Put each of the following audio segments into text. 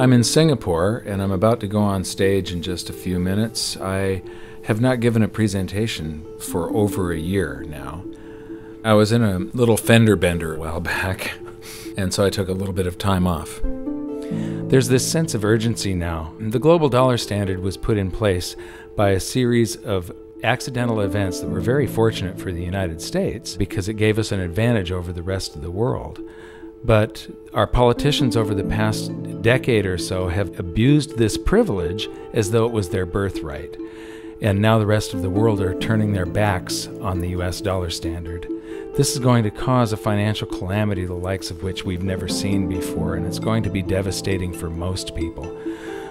I'm in Singapore and I'm about to go on stage in just a few minutes. I have not given a presentation for over a year now. I was in a little fender bender a while back, and so I took a little bit of time off. There's this sense of urgency now. The global dollar standard was put in place by a series of accidental events that were very fortunate for the United States because it gave us an advantage over the rest of the world. But our politicians over the past decade or so have abused this privilege as though it was their birthright. And now the rest of the world are turning their backs on the US dollar standard. This is going to cause a financial calamity the likes of which we've never seen before, and it's going to be devastating for most people.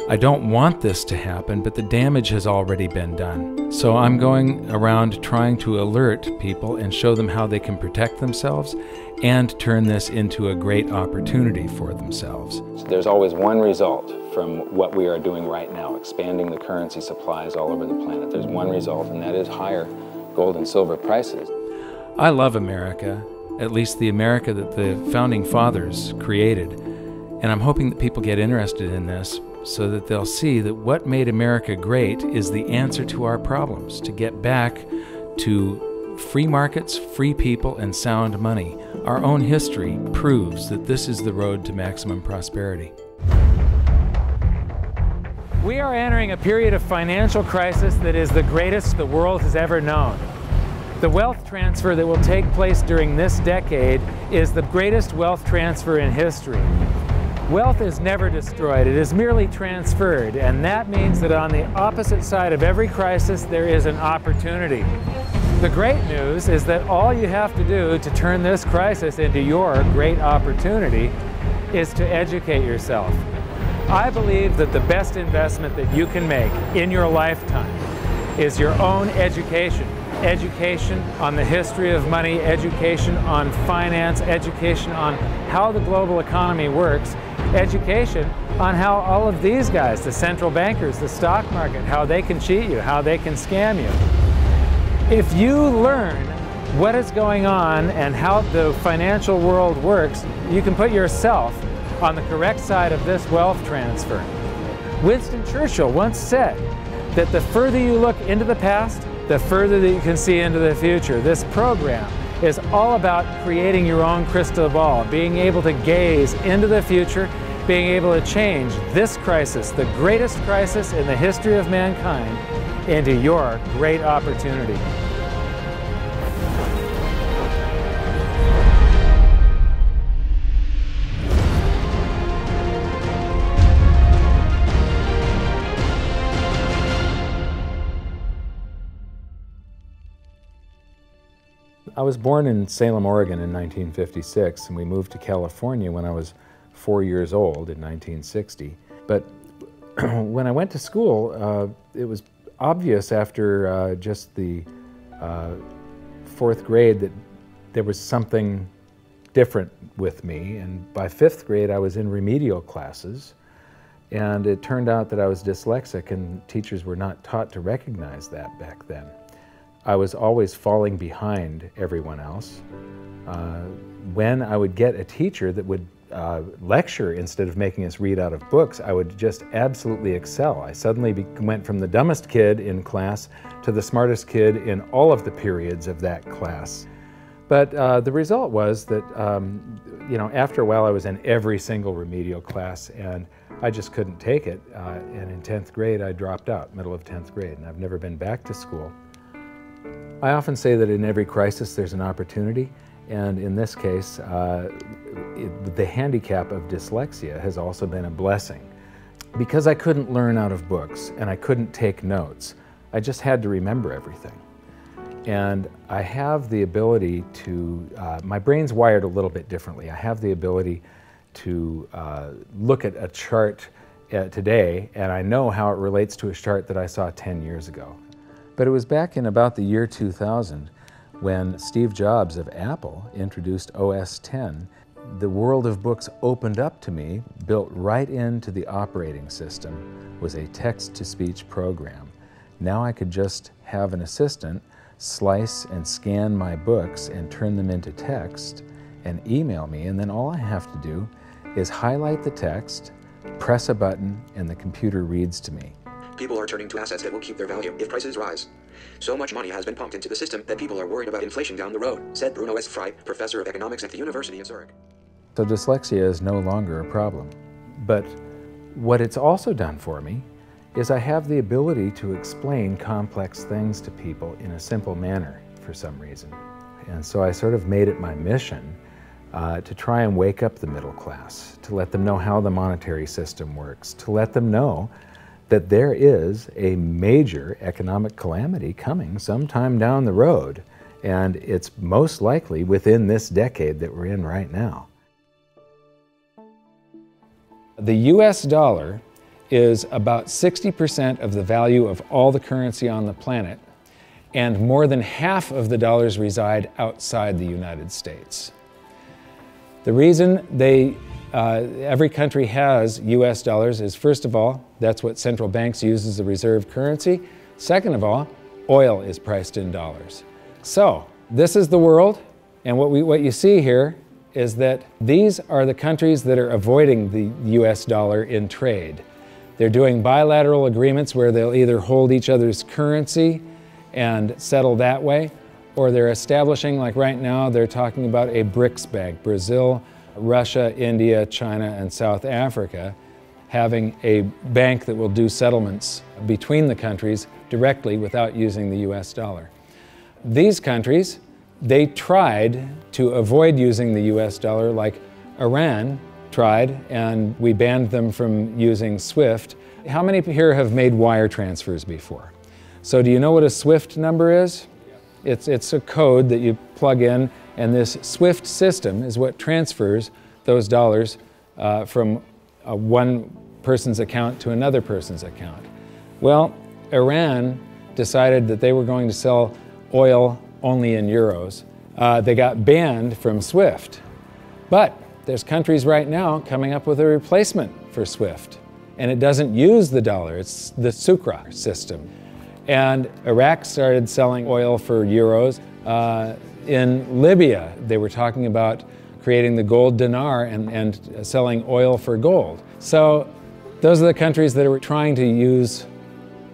I don't want this to happen, but the damage has already been done. So I'm going around trying to alert people and show them how they can protect themselves and turn this into a great opportunity for themselves. There's always one result from what we are doing right now, expanding the currency supplies all over the planet. There's one result, and that is higher gold and silver prices. I love America, at least the America that the Founding Fathers created, and I'm hoping that people get interested in this so that they'll see that what made America great is the answer to our problems, to get back to free markets, free people, and sound money. Our own history proves that this is the road to maximum prosperity. We are entering a period of financial crisis that is the greatest the world has ever known. The wealth transfer that will take place during this decade is the greatest wealth transfer in history. Wealth is never destroyed, it is merely transferred, and that means that on the opposite side of every crisis there is an opportunity. The great news is that all you have to do to turn this crisis into your great opportunity is to educate yourself. I believe that the best investment that you can make in your lifetime is your own education. Education on the history of money, education on finance, education on how the global economy works, education on how all of these guys, the central bankers, the stock market, how they can cheat you, how they can scam you. If you learn what is going on and how the financial world works, you can put yourself on the correct side of this wealth transfer. Winston Churchill once said that the further you look into the past, the further that you can see into the future. This program is all about creating your own crystal ball, being able to gaze into the future, being able to change this crisis, the greatest crisis in the history of mankind, into your great opportunity. I was born in Salem, Oregon in 1956, and we moved to California when I was 4 years old in 1960. But when I went to school, it was obvious after just the fourth grade that there was something different with me. And by fifth grade, I was in remedial classes, and it turned out that I was dyslexic, and teachers were not taught to recognize that back then. I was always falling behind everyone else. When I would get a teacher that would lecture instead of making us read out of books, I would just absolutely excel. I suddenly went from the dumbest kid in class to the smartest kid in all of the periods of that class. But the result was that, after a while I was in every single remedial class, and I just couldn't take it. And in 10th grade I dropped out, middle of 10th grade, and I've never been back to school. I often say that in every crisis there's an opportunity, and in this case, the handicap of dyslexia has also been a blessing. Because I couldn't learn out of books and I couldn't take notes, I just had to remember everything. And I have the ability to, my brain's wired a little bit differently. I have the ability to look at a chart today, and I know how it relates to a chart that I saw 10 years ago. But it was back in about the year 2000 when Steve Jobs of Apple introduced OS X. The world of books opened up to me, built right into the operating system, was a text-to-speech program. Now I could just have an assistant slice and scan my books and turn them into text and email me, and then all I have to do is highlight the text, press a button and the computer reads to me. People are turning to assets that will keep their value if prices rise. So much money has been pumped into the system that people are worried about inflation down the road, said Bruno S. Frey, professor of economics at the University of Zurich. So dyslexia is no longer a problem. But what it's also done for me is I have the ability to explain complex things to people in a simple manner for some reason. And so I sort of made it my mission to try and wake up the middle class, to let them know how the monetary system works, to let them know that there is a major economic calamity coming sometime down the road, and it's most likely within this decade that we're in right now. The US dollar is about 60% of the value of all the currency on the planet, and more than half of the dollars reside outside the United States. The reason every country has US dollars is, first of all, that's what central banks use as the reserve currency. Second of all, oil is priced in dollars. So this is the world, and what you see here is that these are the countries that are avoiding the US dollar in trade. They're doing bilateral agreements where they'll either hold each other's currency and settle that way, or they're establishing, like right now, they're talking about a BRICS bank, Brazil, Russia, India, China, and South Africa, having a bank that will do settlements between the countries directly without using the US dollar. These countries, they tried to avoid using the US dollar, like Iran tried, and we banned them from using SWIFT. How many here have made wire transfers before? So do you know what a SWIFT number is? It's a code that you plug in, and this SWIFT system is what transfers those dollars from one person's account to another person's account. Well, Iran decided that they were going to sell oil only in euros. They got banned from SWIFT. But there's countries right now coming up with a replacement for SWIFT, and it doesn't use the dollar, it's the Sukra system. And Iraq started selling oil for euros. In Libya, they were talking about creating the gold dinar and selling oil for gold. So those are the countries that are trying to use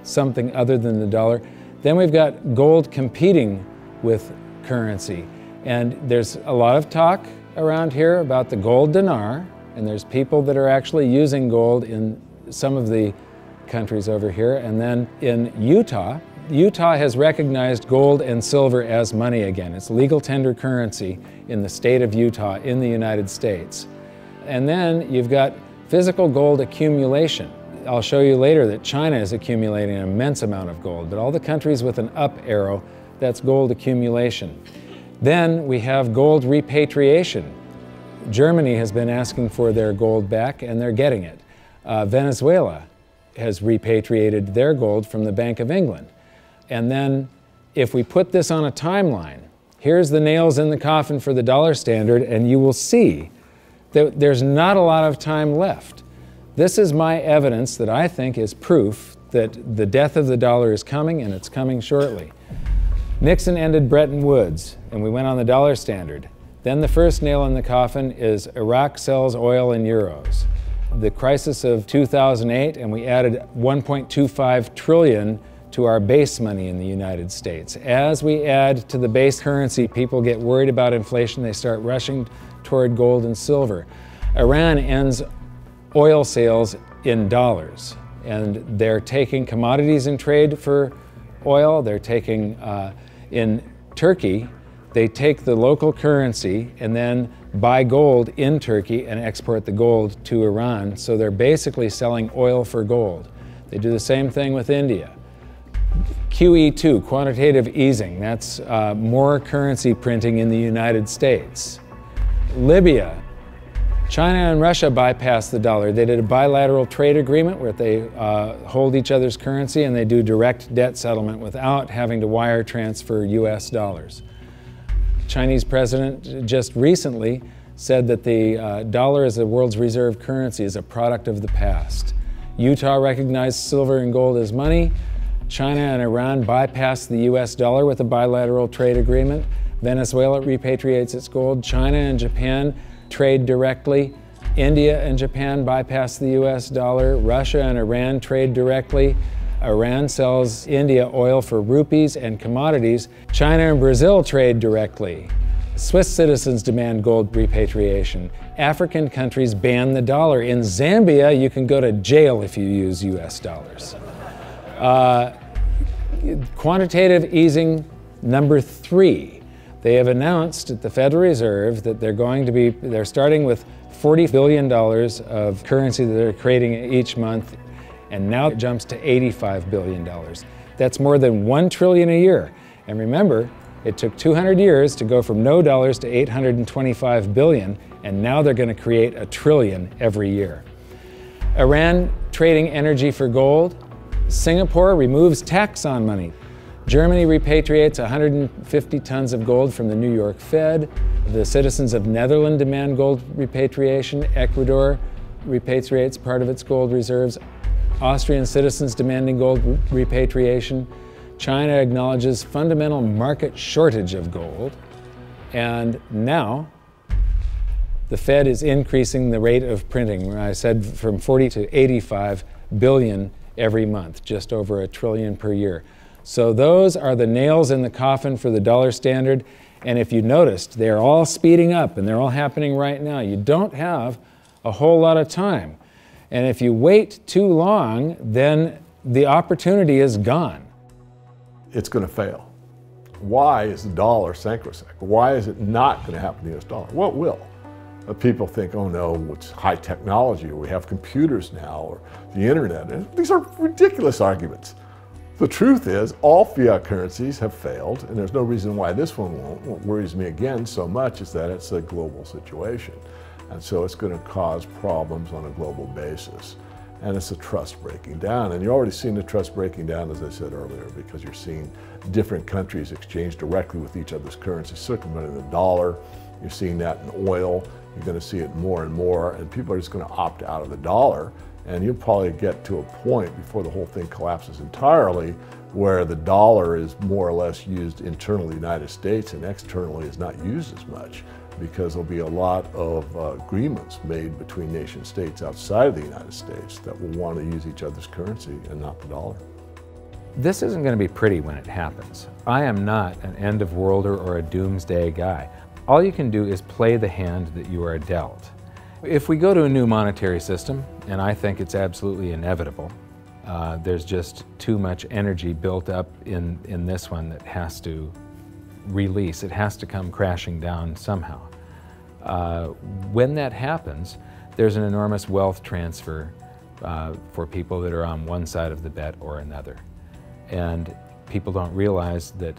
something other than the dollar. Then we've got gold competing with currency. And there's a lot of talk around here about the gold dinar, and there's people that are actually using gold in some of the countries over here. And then in Utah has recognized gold and silver as money again. It's legal tender currency in the state of Utah in the United States. And then you've got physical gold accumulation. I'll show you later that China is accumulating an immense amount of gold, but all the countries with an up arrow, that's gold accumulation. Then we have gold repatriation. Germany has been asking for their gold back, and they're getting it. Venezuela has repatriated their gold from the Bank of England. And then if we put this on a timeline, here's the nails in the coffin for the dollar standard, and you will see that there's not a lot of time left. This is my evidence that I think is proof that the death of the dollar is coming, and it's coming shortly. Nixon ended Bretton Woods, and we went on the dollar standard. Then the first nail in the coffin is Iraq sells oil in euros. The crisis of 2008, and we added 1.25 trillion to our base money in the United States. As we add to the base currency, people get worried about inflation. They start rushing toward gold and silver. Iran ends oil sales in dollars, and they're taking commodities in trade for oil. They're taking, in Turkey, they take the local currency and then buy gold in Turkey and export the gold to Iran. So they're basically selling oil for gold. They do the same thing with India. QE2, quantitative easing, that's more currency printing in the United States. Libya, China and Russia bypassed the dollar. They did a bilateral trade agreement where they hold each other's currency, and they do direct debt settlement without having to wire transfer US dollars. Chinese president just recently said that the dollar as the world's reserve currency is a product of the past. Utah recognized silver and gold as money. China and Iran bypassed the US dollar with a bilateral trade agreement. Venezuela repatriates its gold. China and Japan trade directly. India and Japan bypass the US dollar. Russia and Iran trade directly. Iran sells India oil for rupees and commodities. China and Brazil trade directly. Swiss citizens demand gold repatriation. African countries ban the dollar. In Zambia, you can go to jail if you use US dollars. Quantitative easing number 3. They have announced at the Federal Reserve that they're starting with $40 billion of currency that they're creating each month, and now it jumps to $85 billion. That's more than $1 trillion a year. And remember, it took 200 years to go from no dollars to 825 billion, and now they're going to create $1 trillion every year. Iran trading energy for gold. Singapore removes tax on money. Germany repatriates 150 tons of gold from the New York Fed. The citizens of Netherlands demand gold repatriation. Ecuador repatriates part of its gold reserves. Austrian citizens demanding gold repatriation. China acknowledges fundamental market shortage of gold. And now, the Fed is increasing the rate of printing. I said from 40 to 85 billion every month, just over $1 trillion per year. So those are the nails in the coffin for the dollar standard. And if you noticed, they're all speeding up and they're all happening right now. You don't have a whole lot of time. And if you wait too long, then the opportunity is gone. It's going to fail. Why is the dollar sacrosanct? Why is it not going to happen to the US dollar? Well, it will. People think, oh no, it's high technology, or we have computers now, or the internet. And these are ridiculous arguments. The truth is, all fiat currencies have failed, and there's no reason why this one won't. What worries me again so much is that it's a global situation. And so it's going to cause problems on a global basis. And it's a trust breaking down. And you're already seeing the trust breaking down, as I said earlier, because you're seeing different countries exchange directly with each other's currency, circumventing the dollar. You're seeing that in oil. You're going to see it more and more, and people are just going to opt out of the dollar. And you'll probably get to a point before the whole thing collapses entirely where the dollar is more or less used internally in the United States and externally is not used as much, because there'll be a lot of agreements made between nation states outside of the United States that will want to use each other's currency and not the dollar. This isn't going to be pretty when it happens. I am not an end of worlder or a doomsday guy. All you can do is play the hand that you are dealt. If we go to a new monetary system, and I think it's absolutely inevitable, there's just too much energy built up in this one that has to release. It has to come crashing down somehow. When that happens, there's an enormous wealth transfer for people that are on one side of the bet or another. And people don't realize that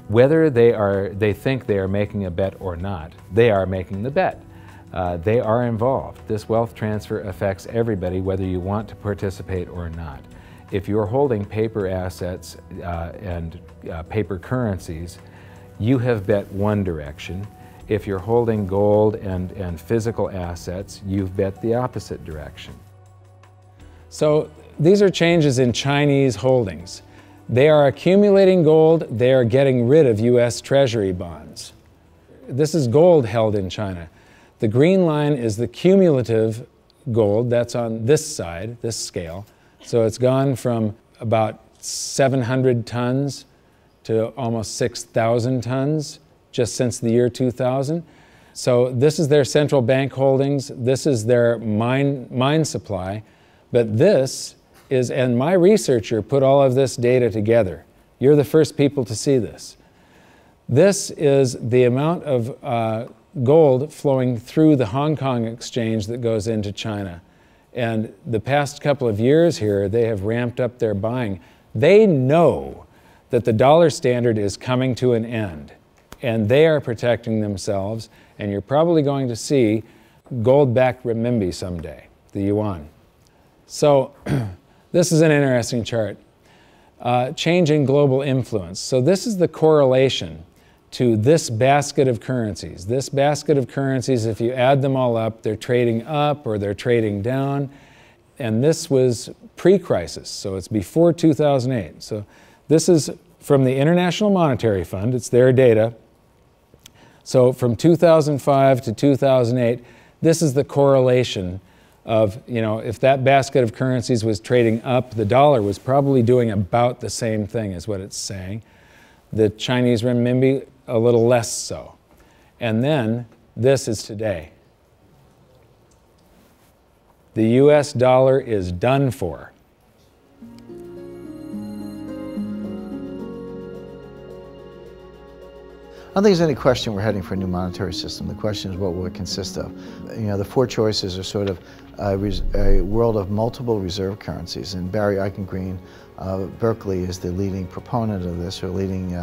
whether they think they are making a bet or not, they are making the bet. They are involved. This wealth transfer affects everybody, whether you want to participate or not. If you're holding paper assets and paper currencies, you have bet one direction. If you're holding gold and physical assets, you've bet the opposite direction. So these are changes in Chinese holdings. They are accumulating gold, they are getting rid of US Treasury bonds. This is gold held in China. The green line is the cumulative gold, that's on this side, this scale. So it's gone from about 700 tons to almost 6,000 tons just since the year 2000. So this is their central bank holdings, this is their mine supply, but this is, and my researcher put all of this data together. You're the first people to see this. This is the amount of gold flowing through the Hong Kong exchange that goes into China. And the past couple of years here, they have ramped up their buying. They know that the dollar standard is coming to an end, and they are protecting themselves, and you're probably going to see gold-backed renminbi someday, the yuan. So this is an interesting chart. Change in global influence. So this is the correlation to this basket of currencies. This basket of currencies, if you add them all up, they're trading up or they're trading down. And this was pre-crisis, so it's before 2008. So this is from the International Monetary Fund, it's their data. So from 2005 to 2008, This is the correlation of, if that basket of currencies was trading up, the dollar was probably doing about the same thing is what it's saying. The Chinese renminbi, a little less so. And then this is today. The US dollar is done for. I don't think there's any question we're heading for a new monetary system. The question is what will it consist of? The four choices are sort of a world of multiple reserve currencies, and Barry Eichengreen of Berkeley is the leading proponent of this, or leading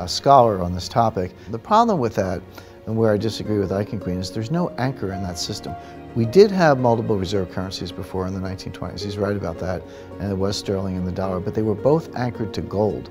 scholar on this topic. The problem with that, and where I disagree with Eichengreen, is there's no anchor in that system. We did have multiple reserve currencies before in the 1920s. He's right about that, and it was sterling and the dollar, but they were both anchored to gold.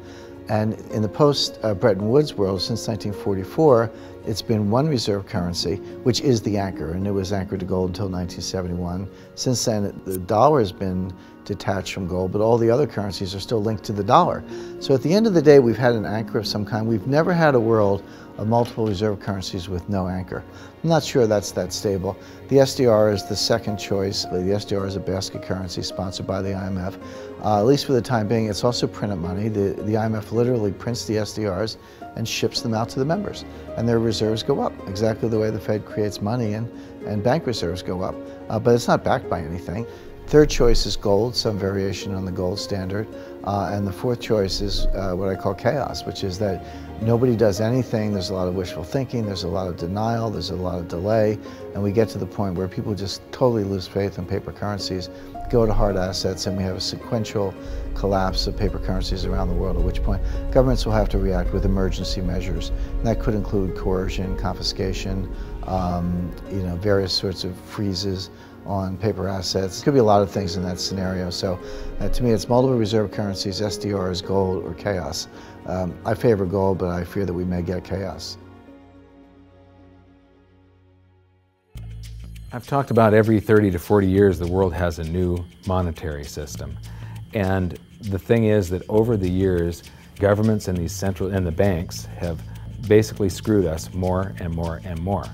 And in the post-Bretton Woods world, since 1944, it's been one reserve currency, which is the anchor, and it was anchored to gold until 1971. Since then, the dollar has been detached from gold, but all the other currencies are still linked to the dollar. So at the end of the day, we've had an anchor of some kind. We've never had a world of multiple reserve currencies with no anchor. I'm not sure that's that stable. The SDR is the second choice. The SDR is a basket currency sponsored by the IMF. At least for the time being, it's also printed money. The IMF literally prints the SDRs and ships them out to the members, and their reserves go up, exactly the way the Fed creates money and bank reserves go up. But it's not backed by anything. Third choice is gold, some variation on the gold standard. And the fourth choice is what I call chaos, which is that nobody does anything. There's a lot of wishful thinking, there's a lot of denial, there's a lot of delay, and we get to the point where people just totally lose faith in paper currencies, go to hard assets, and we have a sequential collapse of paper currencies around the world, at which point governments will have to react with emergency measures. And that could include coercion, confiscation, various sorts of freezes on paper assets. It could be a lot of things in that scenario. So to me, it's multiple reserve currencies, SDRs, gold, or chaos. I favor gold, but I fear that we may get chaos. I've talked about every 30 to 40 years the world has a new monetary system. And the thing is that over the years, governments and the banks have basically screwed us more and more and more.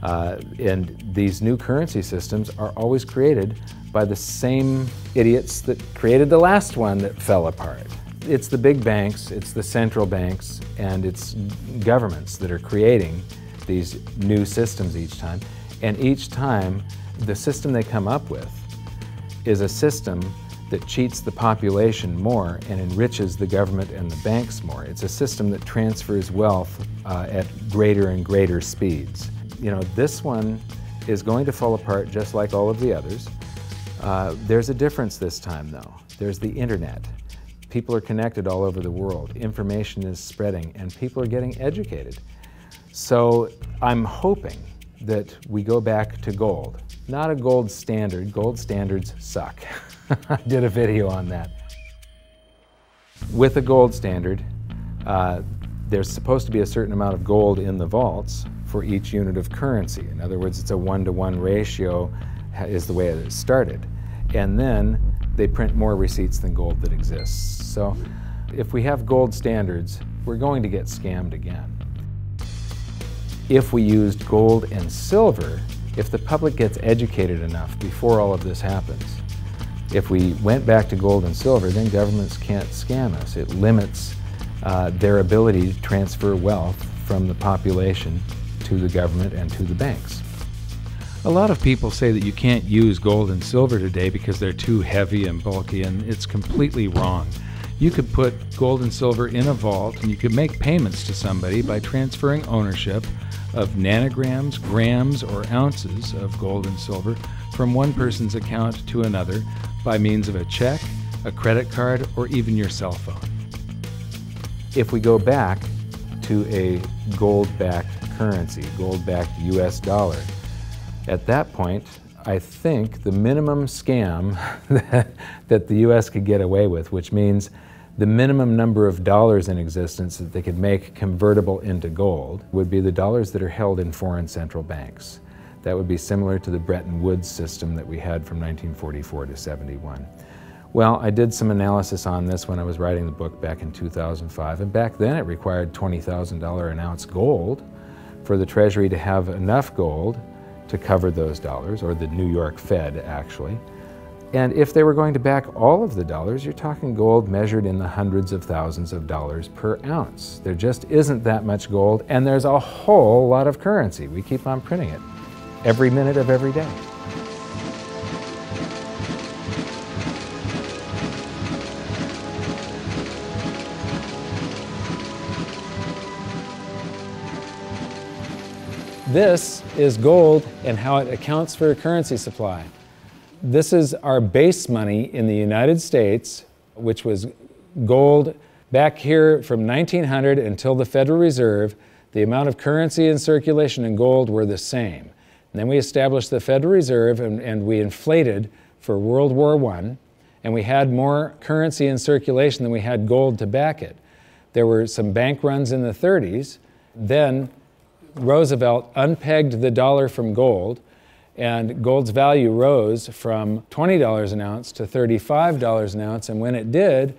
And these new currency systems are always created by the same idiots that created the last one that fell apart. It's the big banks, it's the central banks, and it's governments that are creating these new systems each time. And each time, the system they come up with is a system that cheats the population more and enriches the government and the banks more. It's a system that transfers wealth at greater and greater speeds. This one is going to fall apart just like all of the others. There's a difference this time, though. There's the internet. People are connected all over the world. Information is spreading, and people are getting educated. So I'm hoping that we go back to gold. Not a gold standard. Gold standards suck. I did a video on that. With a gold standard, there's supposed to be a certain amount of gold in the vaults for each unit of currency. In other words, it's a 1-to-1 ratio is the way it started. And then they print more receipts than gold that exists. So if we have gold standards, we're going to get scammed again. If we used gold and silver, if the public gets educated enough before all of this happens, if we went back to gold and silver, then governments can't scam us. It limits their ability to transfer wealth from the population to the government and to the banks. A lot of people say that you can't use gold and silver today because they're too heavy and bulky, and it's completely wrong. You could put gold and silver in a vault, and you could make payments to somebody by transferring ownership of nanograms, grams, or ounces of gold and silver from one person's account to another by means of a check, a credit card, or even your cell phone. If we go back to a gold-backed currency, gold-backed US dollar, at that point, I think the minimum scam that the US could get away with, which means the minimum number of dollars in existence that they could make convertible into gold, would be the dollars that are held in foreign central banks. That would be similar to the Bretton Woods system that we had from 1944 to 71. Well, I did some analysis on this when I was writing the book back in 2005, and back then it required $20,000 an ounce gold for the Treasury to have enough gold to cover those dollars, or the New York Fed actually. And if they were going to back all of the dollars, you're talking gold measured in the hundreds of thousands of dollars per ounce. There just isn't that much gold, and there's a whole lot of currency. We keep on printing it every minute of every day. This is gold and how it accounts for a currency supply. This is our base money in the United States, which was gold back here from 1900 until the Federal Reserve. The amount of currency in circulation in gold were the same. And then we established the Federal Reserve, and we inflated for World War I, and we had more currency in circulation than we had gold to back it. There were some bank runs in the 30s. Then Roosevelt unpegged the dollar from gold, and gold's value rose from $20 an ounce to $35 an ounce. And when it did,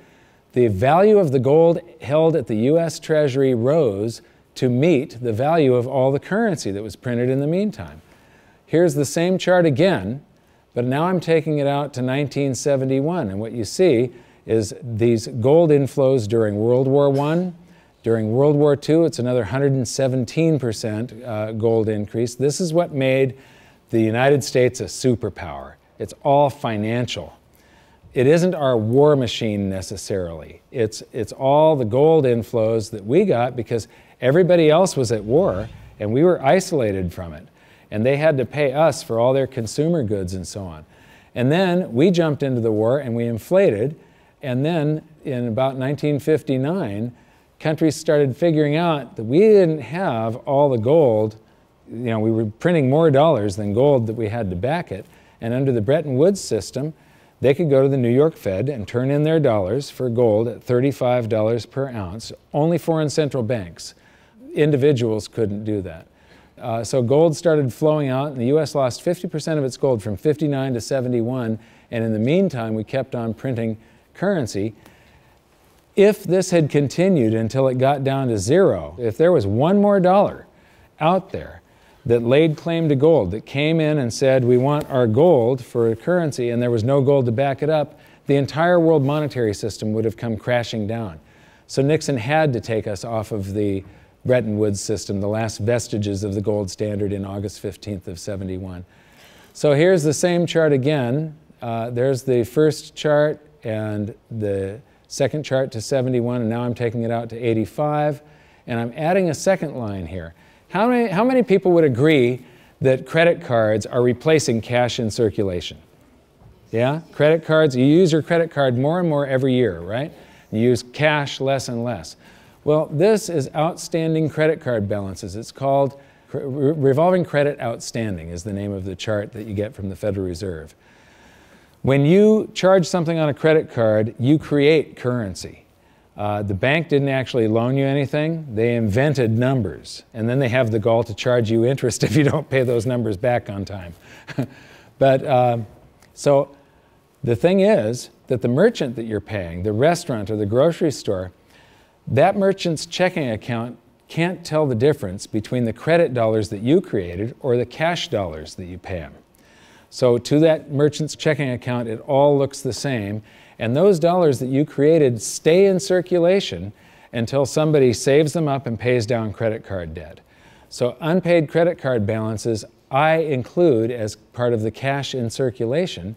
the value of the gold held at the U.S. Treasury rose to meet the value of all the currency that was printed in the meantime. Here's the same chart again, but now I'm taking it out to 1971. And what you see is these gold inflows during World War I. During World War II, it's another 117% gold increase. This is what made the United States a superpower. It's all financial. It isn't our war machine necessarily. It's all the gold inflows that we got because everybody else was at war and we were isolated from it. And they had to pay us for all their consumer goods and so on. And then we jumped into the war and we inflated. And then in about 1959, countries started figuring out that we didn't have all the gold. You know, we were printing more dollars than gold that we had to back it. And under the Bretton Woods system, they could go to the New York Fed and turn in their dollars for gold at $35 per ounce. Only foreign central banks. Individuals couldn't do that. So gold started flowing out, and the U.S. lost 50% of its gold from 59 to 71. And in the meantime, we kept on printing currency. If this had continued until it got down to zero, if there was one more dollar out there that laid claim to gold, that came in and said, we want our gold for a currency, and there was no gold to back it up, the entire world monetary system would have come crashing down. So Nixon had to take us off of the Bretton Woods system, the last vestiges of the gold standard in August 15th of 71. So here's the same chart again. There's the first chart and the second chart to 71, and now I'm taking it out to 85, and I'm adding a second line here. How many people would agree that credit cards are replacing cash in circulation? Yeah? Credit cards, you use your credit card more and more every year, right? You use cash less and less. Well, this is outstanding credit card balances. It's called revolving credit outstanding is the name of the chart that you get from the Federal Reserve. When you charge something on a credit card, you create currency. The bank didn't actually loan you anything. They invented numbers, and then they have the gall to charge you interest if you don't pay those numbers back on time. So the thing is that the merchant that you're paying, the restaurant or the grocery store, that merchant's checking account can't tell the difference between the credit dollars that you created or the cash dollars that you pay them. So to that merchant's checking account, it all looks the same. And those dollars that you created stay in circulation until somebody saves them up and pays down credit card debt. So unpaid credit card balances I include as part of the cash in circulation.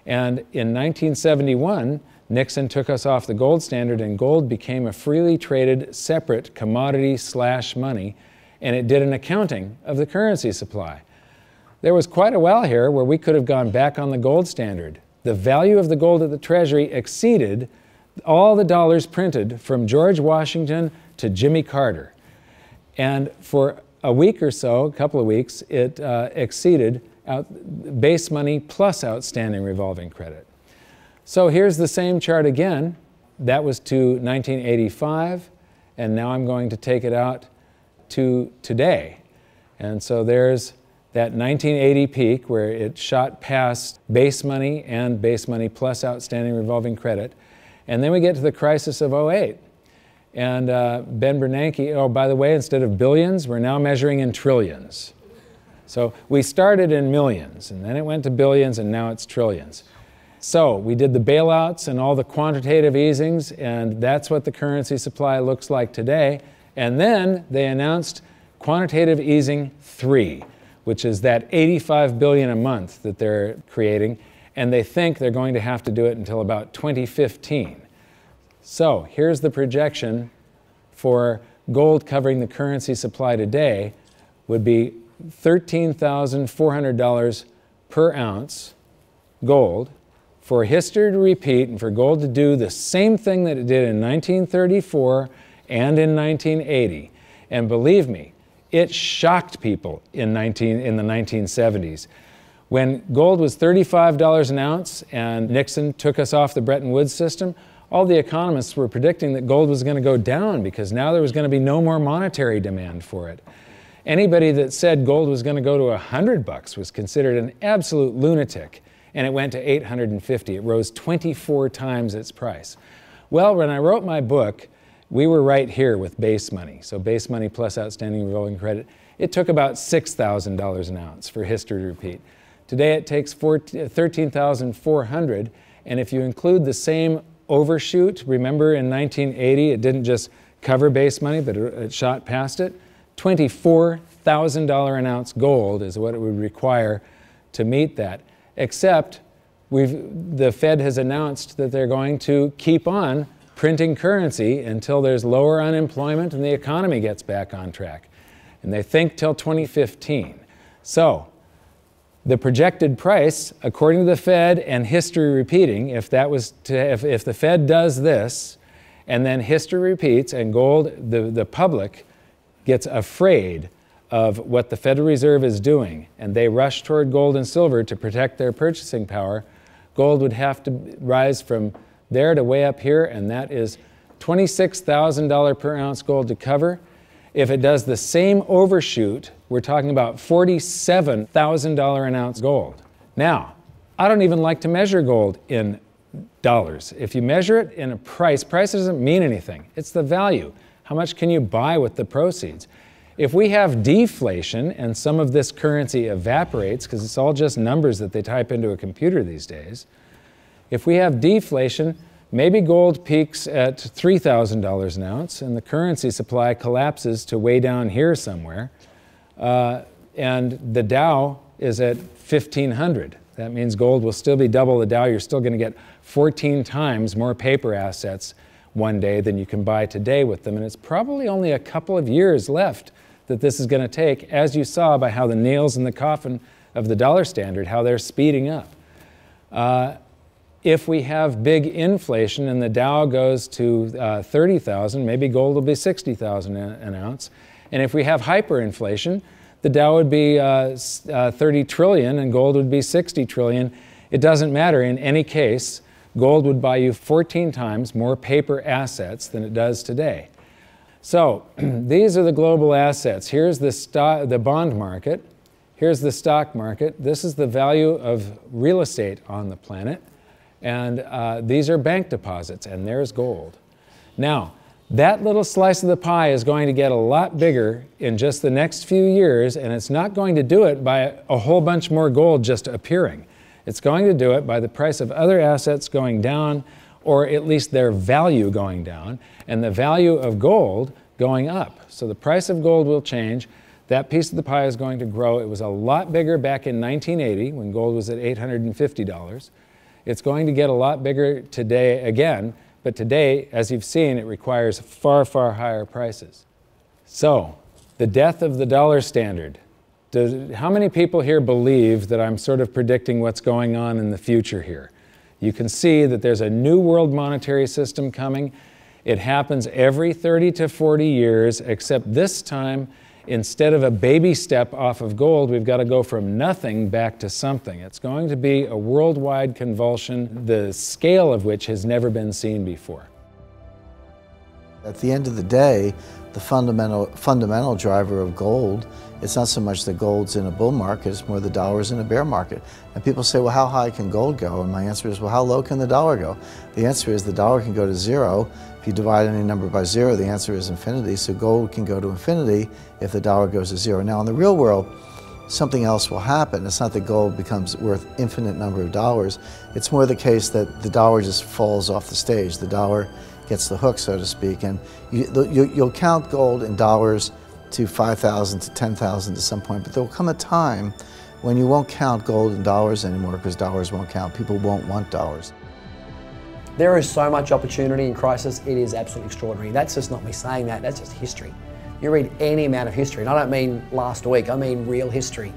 And in 1971, Nixon took us off the gold standard, and gold became a freely traded separate commodity/money, and it did an accounting of the currency supply. There was quite a while here where we could have gone back on the gold standard. The value of the gold at the Treasury exceeded all the dollars printed from George Washington to Jimmy Carter. And for a week or so, a couple of weeks, it exceeded base money plus outstanding revolving credit. So here's the same chart again. That was to 1985, and now I'm going to take it out to today. And so there's that 1980 peak where it shot past base money and base money plus outstanding revolving credit. And then we get to the crisis of '08. And Ben Bernanke, oh, by the way, instead of billions, we're now measuring in trillions. So we started in millions, and then it went to billions, and now it's trillions. So we did the bailouts and all the quantitative easings, and that's what the currency supply looks like today. And then they announced quantitative easing 3, which is that 85 billion a month that they're creating, and they think they're going to have to do it until about 2015. So here's the projection for gold covering the currency supply today would be $13,400 per ounce gold, for history to repeat and for gold to do the same thing that it did in 1934 and in 1980. And believe me, it shocked people in the 1970s. When gold was $35 an ounce and Nixon took us off the Bretton Woods system, all the economists were predicting that gold was going to go down because now there was going to be no more monetary demand for it. Anybody that said gold was going to go to $100 was considered an absolute lunatic, and it went to $850. It rose 24 times its price. Well, when I wrote my book, we were right here with base money. So base money plus outstanding revolving credit. It took about $6,000 an ounce for history to repeat. Today it takes $13,400, and if you include the same overshoot, remember in 1980 it didn't just cover base money, but it shot past it. $24,000 an ounce gold is what it would require to meet that, except the Fed has announced that they're going to keep on printing currency until there's lower unemployment and the economy gets back on track. And they think till 2015. So the projected price, according to the Fed and history repeating, if the Fed does this and then history repeats and gold, the public gets afraid of what the Federal Reserve is doing and they rush toward gold and silver to protect their purchasing power, gold would have to rise from there to way up here, and that is $26,000 per ounce gold to cover. If it does the same overshoot, we're talking about $47,000 an ounce gold. Now, I don't even like to measure gold in dollars. If you measure it in a price doesn't mean anything. It's the value. How much can you buy with the proceeds? If we have deflation and some of this currency evaporates, because it's all just numbers that they type into a computer these days, if we have deflation, maybe gold peaks at $3,000 an ounce and the currency supply collapses to way down here somewhere, and the Dow is at 1,500. That means gold will still be double the Dow. You're still going to get 14 times more paper assets one day than you can buy today with them, and it's probably only a couple of years left that this is going to take, as you saw by how the nails in the coffin of the dollar standard, how they're speeding up. If we have big inflation and the Dow goes to 30,000, maybe gold will be 60,000 an ounce. And if we have hyperinflation, the Dow would be 30 trillion and gold would be 60 trillion. It doesn't matter. In any case, gold would buy you 14 times more paper assets than it does today. So these are the global assets. Here's the bond market. Here's the stock market. This is the value of real estate on the planet. And these are bank deposits, and there's gold. Now, that little slice of the pie is going to get a lot bigger in just the next few years, and it's not going to do it by a whole bunch more gold just appearing. It's going to do it by the price of other assets going down, or at least their value going down, and the value of gold going up. So the price of gold will change. That piece of the pie is going to grow. It was a lot bigger back in 1980 when gold was at $850. It's going to get a lot bigger today again, but today, as you've seen, it requires far, far higher prices. So, the death of the dollar standard. How many people here believe that I'm sort of predicting what's going on in the future here? You can see that there's a new world monetary system coming. It happens every 30 to 40 years, except this time, instead of a baby step off of gold, we've got to go from nothing back to something. It's going to be a worldwide convulsion, the scale of which has never been seen before. At the end of the day, the fundamental driver of gold, it's not so much that gold's in a bull market, it's more the dollar's in a bear market. And people say, well, how high can gold go? And my answer is, well, how low can the dollar go? The answer is the dollar can go to zero. If you divide any number by zero, the answer is infinity. So gold can go to infinity if the dollar goes to zero. Now, in the real world, something else will happen. It's not that gold becomes worth infinite number of dollars. It's more the case that the dollar just falls off the stage. The dollar gets the hook, so to speak, and you'll count gold in dollars to 5,000 to 10,000 at some point, but there will come a time when you won't count gold in dollars anymore because dollars won't count. People won't want dollars. There is so much opportunity in crisis, it is absolutely extraordinary. That's just not me saying that, that's just history. You read any amount of history, and I don't mean last week, I mean real history.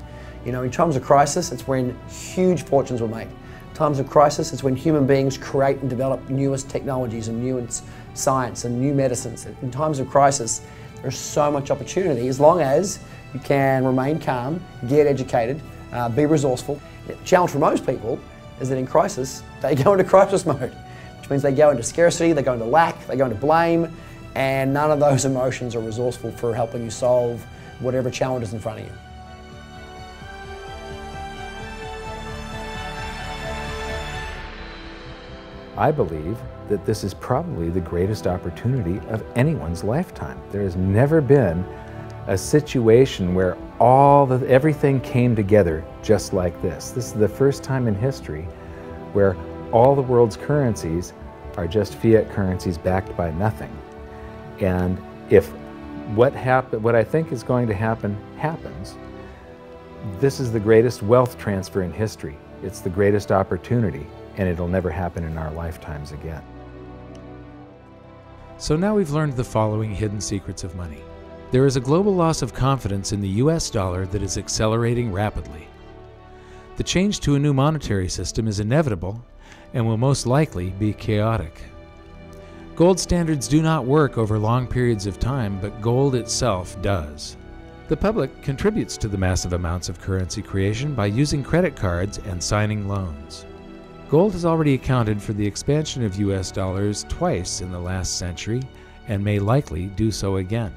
You know, in times of crisis, it's when huge fortunes were made. Times of crisis, it's when human beings create and develop newest technologies and newest science and new medicines. In times of crisis, there's so much opportunity as long as you can remain calm, get educated, be resourceful. The challenge for most people is that in crisis, they go into crisis mode, which means they go into scarcity, they go into lack, they go into blame, and none of those emotions are resourceful for helping you solve whatever challenge is in front of you. I believe that this is probably the greatest opportunity of anyone's lifetime. There has never been a situation where everything came together just like this. This is the first time in history where all the world's currencies are just fiat currencies backed by nothing. And if what I think is going to happen happens, this is the greatest wealth transfer in history. It's the greatest opportunity, and it'll never happen in our lifetimes again. So now we've learned the following hidden secrets of money. There is a global loss of confidence in the US dollar that is accelerating rapidly. The change to a new monetary system is inevitable and will most likely be chaotic. Gold standards do not work over long periods of time, but gold itself does. The public contributes to the massive amounts of currency creation by using credit cards and signing loans. Gold has already accounted for the expansion of US dollars twice in the last century and may likely do so again.